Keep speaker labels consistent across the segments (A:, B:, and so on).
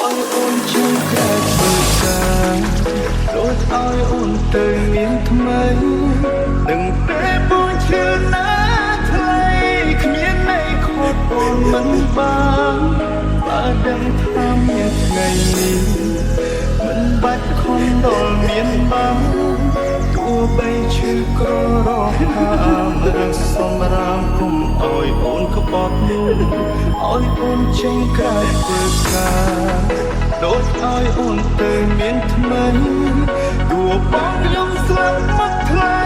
A: ឲ្យអូនជឿក្រែធ្វើការដូចឲ្យអូនទៅមានថ្មីនឹងពេលបងឈឺណាថ្លៃគ្មានន័យខកអូនមិនបានបើដឹងថាមានថ្ងៃនេះមិនបាច់ខំដល់មានបានទោះបីឈឺក្ររកតាមរកសម្រាប់គុំឲ្យអូនក្បត់នោះឲ្យអូនចេញក្រៅធ្វើការដូចឲ្យអូនទៅមានថ្មីទោះបងខ្ញុំស្លាប់មកថ្លៃ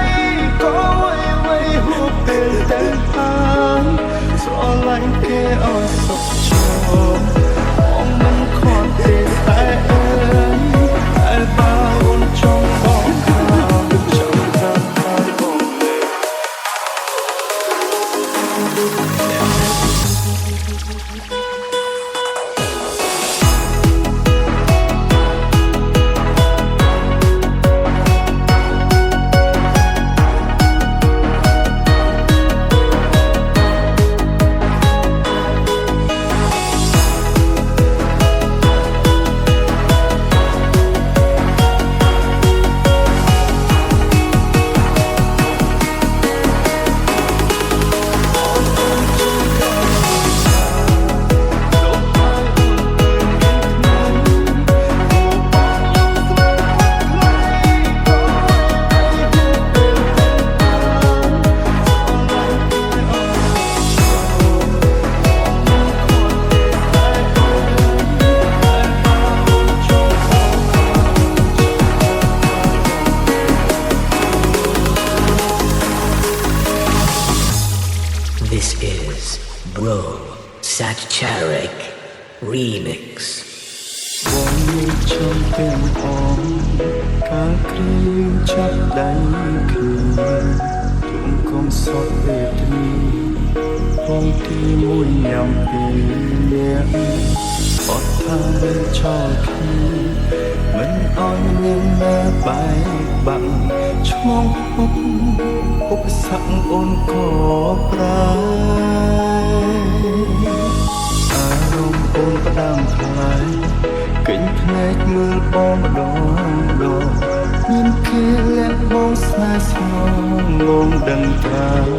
A: ក៏អ្វីហូបពេលតែបានស្រឡាញ់គេឲ្យសុខចិត្តបងមិនខកទេតែអើយតែបើអូនចង់បងខាងចង់តាមហើយបងលើ
B: This is Bro Satcharic Remix
A: បងមានចំទាំងអងការគ្រឿចាប់ដៃខ្លួនជុំគុំសតវេទនីផងទីមួយញ៉ាំពេលអ្នកអត់ថាមិនចោលគ្នាមិនអោយនាងណាបែកបាក់ឆ្លងភពឧបសគ្គអូនក៏ប្រាអារម្មណ៍អូនផ្ដាំថ្លៃកិញភ្នែកមើលបងម្ដងមានគេលាក់បងស្នេហ៍ស្ងងងដឹងត្រាប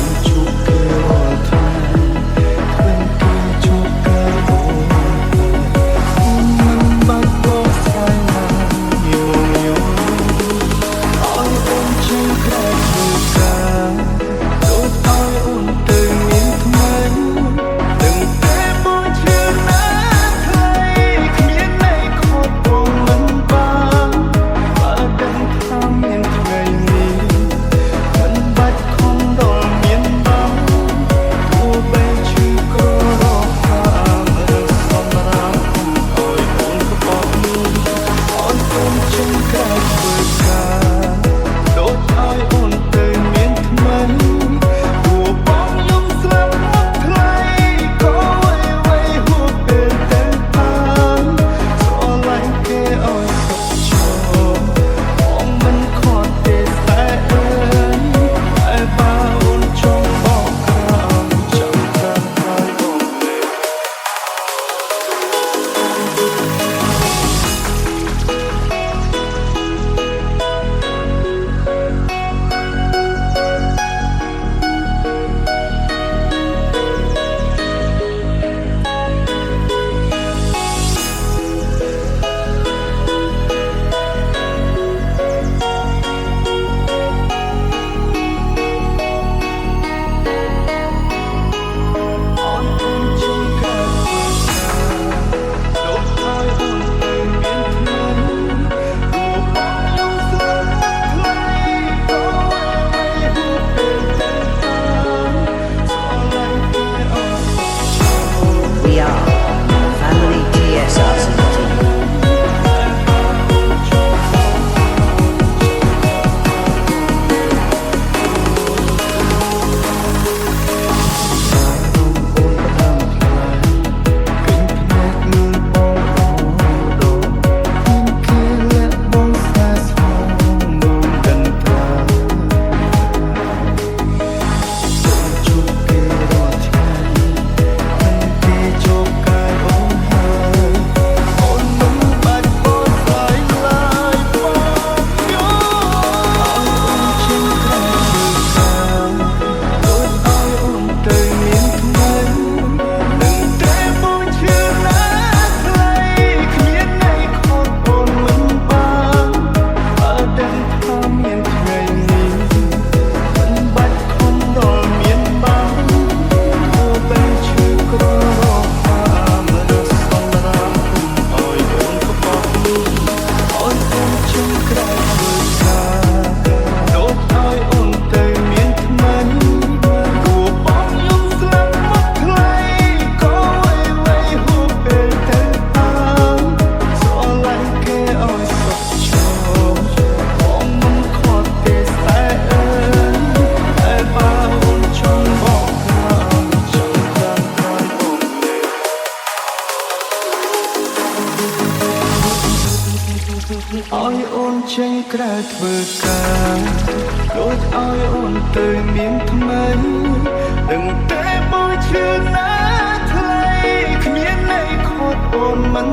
A: ងជួបគេរាល់ថ្ងៃឃើញគេជួបគេបងមិនបាច់បងស្វែងរកយូរឲ្យអូនជាក្រែធ្វើការដូចឲ្យអូនទៅមានថ្មីដឹងតែបងឈឺណាថ្លៃគ្មានន័យខកបងមិនបានបើដឹងថាមានថ្ងៃនេះ ក្រៅធ្វើការដូចឲ្យអូនទៅមានថ្មីដឹងតែបងឈឺណាស់ថ្លៃគ្មានន័យខត់អូនមិន